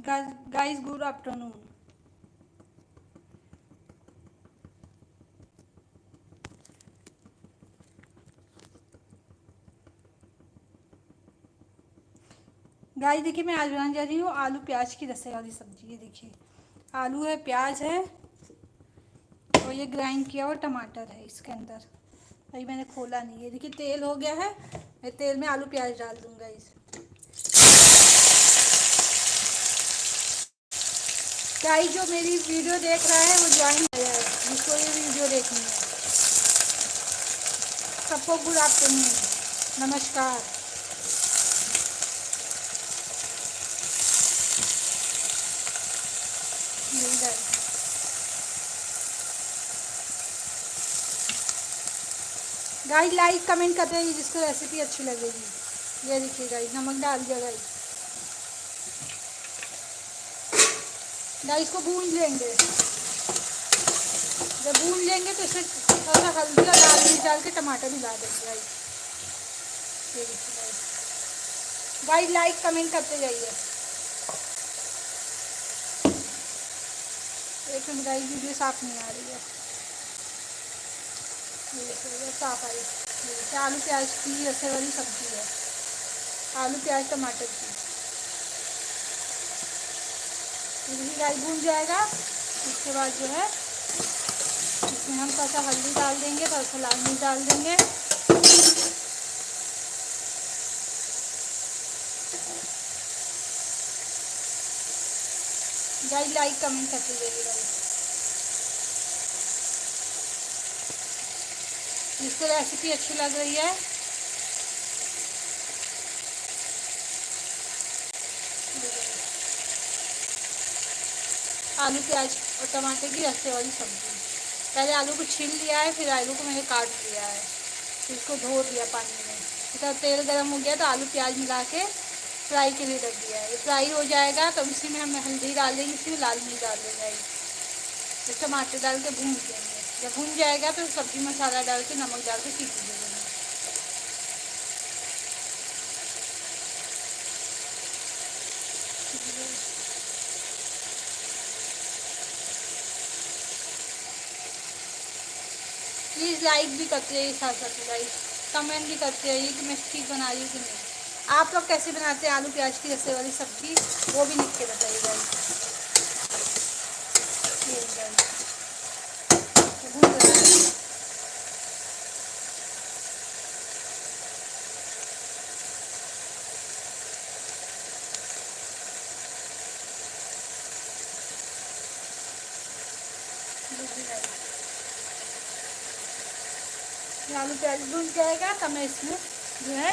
Guys good afternoon. Guys देखिए, मैं आज बनाने जा रही हूँ आलू प्याज की रसे वाली सब्जी। ये देखिए, आलू है, प्याज है और ये ग्राइंड किया हुआ टमाटर है इसके अंदर। अभी मैंने खोला नहीं है। देखिए तेल हो गया है, मैं तेल में आलू प्याज डाल दूंगा इस। गाइस जो मेरी वीडियो देख रहा है वो ज्वाइन किया है, जिसको ये वीडियो देखनी है। सबको गुड आफ्टरनून, नमस्कार। गाइस लाइक कमेंट करते रहिए जिसको रेसिपी अच्छी लगेगी। ये देखिए गाइस, नमक डाल दिया गाइस। गाइस को भून लेंगे। जब भून लेंगे तो इसमें थोड़ा सा हल्दी और लाल मिर्च डाल के टमाटर मिला देंगे गाइस। ये देखिए गाइस, गाइस लाइक कमेंट करते जाइए। एक मिनट गाइस, वीडियो साफ नहीं आ रही है। ये देखिए साफ आई। ये देखिए आलू प्याज की रसे वाली सब्जी है, आलू प्याज टमाटर की। ये देखिए गाइस भून जाएगा। उसके बाद जो है इसमें हम थोड़ा सा हल्दी डाल देंगे, थोड़ा सा लाल मिर्च डाल देंगे। गाइस लाइक कमेंट करते जाइए गाइस। जिसको रेसिपी अच्छी लग रही है आलू प्याज और टमाटर की रस्ते वाली सब्जी। पहले आलू को छील लिया है, फिर आलू को मैंने काट लिया है, फिर इसको धो दिया पानी में। फिर तेल गर्म हो गया तो आलू प्याज मिला के फ्राई के लिए रख दिया है। ये फ्राई हो जाएगा तो इसी में हम हल्दी डाल देंगे, इसी में लाल मिर्च डाल देंगे, फिर टमाटर डाल के भून देंगे। जब भून जाएगा तो सब्जी मसाला डाल के नमक डाल के सीटी दे देंगे। प्लीज़ लाइक भी करते रहिए, साथ साथ गाइस कमेंट भी करते रहिए कि मैं ठीक बना रही हूँ कि नहीं। आप लोग कैसे बनाते हैं आलू प्याज की रसे वाली सब्जी, वो भी लिख के बताइए गाइस। आलू प्याज भून जाएगा तो मैं इसमें जो है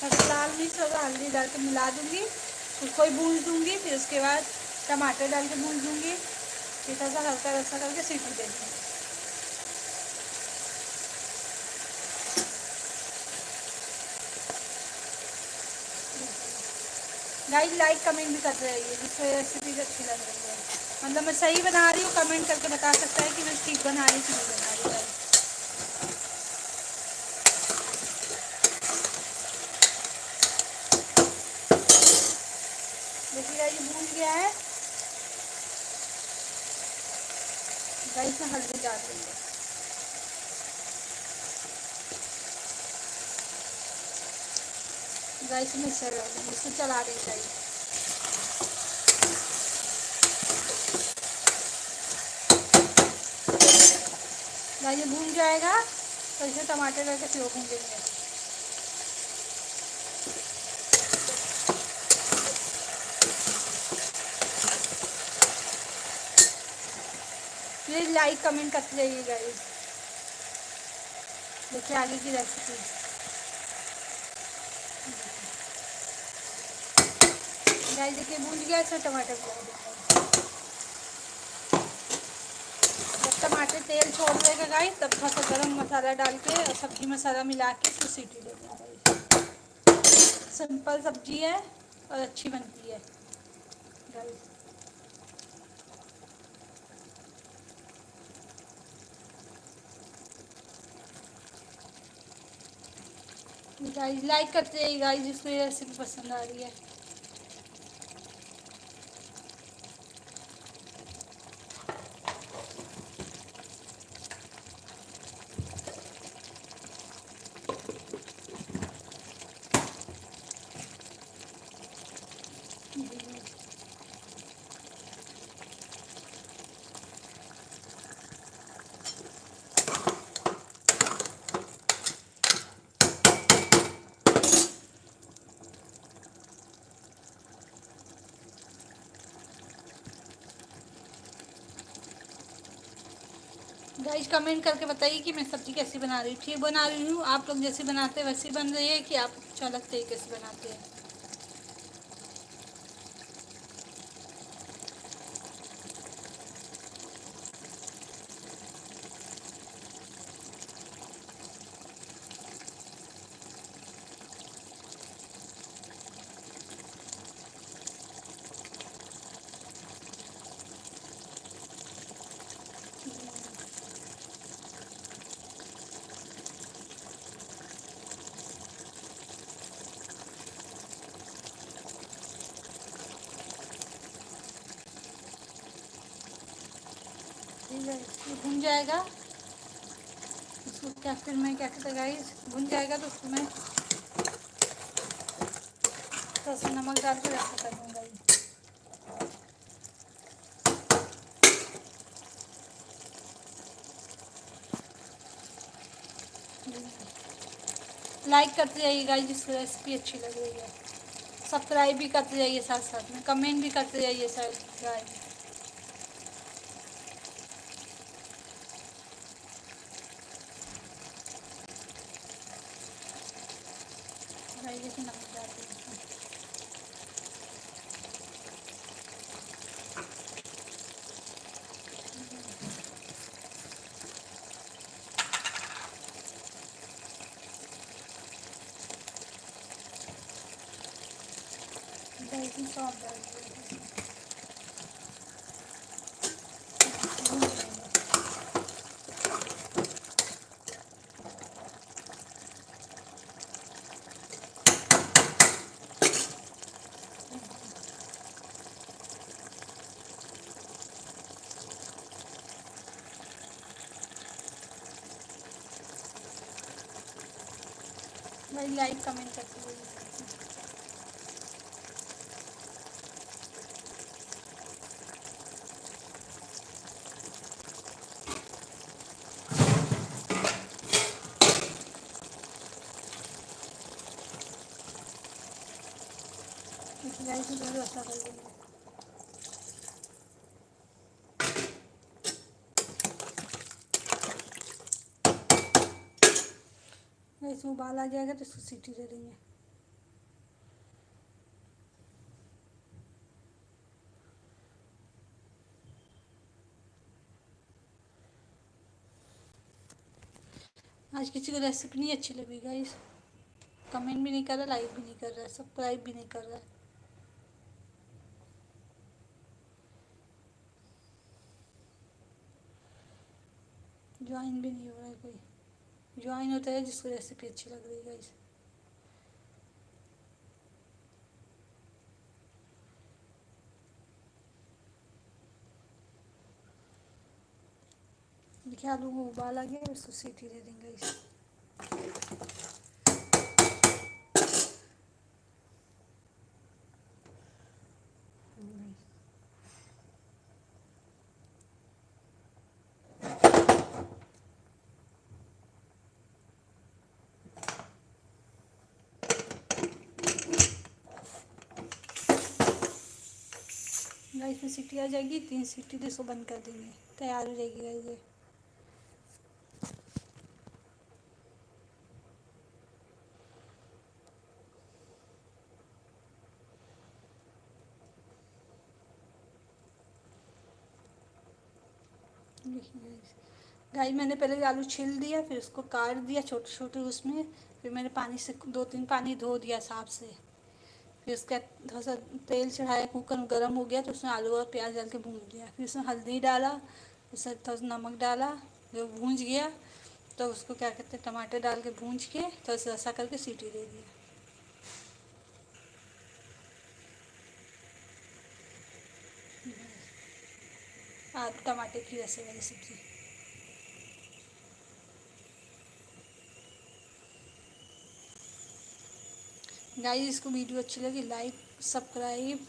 लाल मिर्च और हल्दी डाल के मिला दूंगी, उसको ही भून दूंगी। फिर उसके बाद टमाटर डाल के भून दूंगी, फिर थोड़ा सा हल्का रसा करके सीटी दे दूँगी। गाइस लाइक कमेंट भी करते रहिए जिससे रेसिपी अच्छी लग रही है। मतलब मैं सही बना रही हूँ, कमेंट करके बता सकता है कि मैं ठीक बना रही हूँ कि नहीं बना रही। गाइस देखिए गाइस ये भून गया है। गाइस में हल्दी डाल देंगे। गाइस मिक्सर डाल देंगे, इसको चला देंगे गाइस। गाइस ये भून जाएगा तो इसमें टमाटर डाल के फिर भून देंगे। प्लीज़ लाइक कमेंट करते रहिए गाइस। देखिए आगे की रेसिपी। गाइस देखिए भून गया, इसमें टमाटर डाल देंगे। जब टमाटर तेल छोड़ देगा गाइस तब थोड़ा सा गरम मसाला डाल के और सब्जी मसाला मिला के इसको सीटी दे देंगे। सिंपल सब्जी है और अच्छी बनती है गाइस। गाइस लाइक करते रहिए गाइस जिसको ये रेसिपी पसंद आ रही है। गाइस कमेंट करके बताइए कि मैं सब्ज़ी कैसी बना रही हूँ। ठीक बना रही हूँ, आप लोग जैसे बनाते हैं वैसी बन रही है कि आप कुछ अलग तरीके से बनाते हैं। ठीक है, ये भुन जाएगा। इसको क्या फिर मैं क्या कहते गाइस, भुन जाएगा तो उसमें थोड़ा सा नमक डाल के ऐसा कर दूँगा। लाइक करते जाइए गाइस जिसको रेसिपी अच्छी लग रही है। सब्सक्राइब भी करते जाइए, साथ साथ में कमेंट भी करते जाइए सब्सक्राइब। गाइस जैसे नमक डालते हैं गाइस में सौंफ डाल दिया। भून जाएगा। भाई लाइक कमेंट करते जाइए। गाइस में थोड़ा ऐसा कर देंगे। गाइस उबाल आ जाएगा तो इसको सीटी दे देंगे। आज किसी को रेसिपी नहीं अच्छी लगी गाइस, कमेंट भी नहीं कर रहा, लाइक भी नहीं कर रहा, सब्सक्राइब भी नहीं कर रहा, ज्वाइन भी नहीं हो रहा है कोई। ज्वाइन होता है जिसको रेसिपी अच्छी लग रही है गाइस। देखिए आलू को उबाल आ गया, इसको सीटी दे देंगे गाइस। गाइस में सीटी आ जाएगी, 3 सीटी तो इसको बंद कर देंगे, तैयार हो जाएगी गाइस ये। गाइस मैंने पहले आलू छील दिया, फिर उसको काट दिया छोटे छोटे उसमें, फिर मैंने पानी से 2-3 पानी धो दिया साफ से। फिर उसका थोड़ा सा तेल चढ़ाया, कुकर गर्म हो गया तो उसमें आलू और प्याज डाल के भून दिया। फिर उसमें हल्दी डाला, उसमें थोड़ा सा नमक डाला, जो भूंज गया तो उसको क्या कहते हैं टमाटर डाल के भूंज के थोड़ा सा ऐसा करके सीटी दे दिया। आलू टमाटर की रसे वाली सब्ज़ी। गाइस इसको वीडियो अच्छी लगी लाइक सब्सक्राइब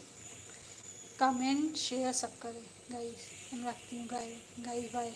कमेंट शेयर सब करें गाइस। मैं रखती हूँ गाइस, बाय।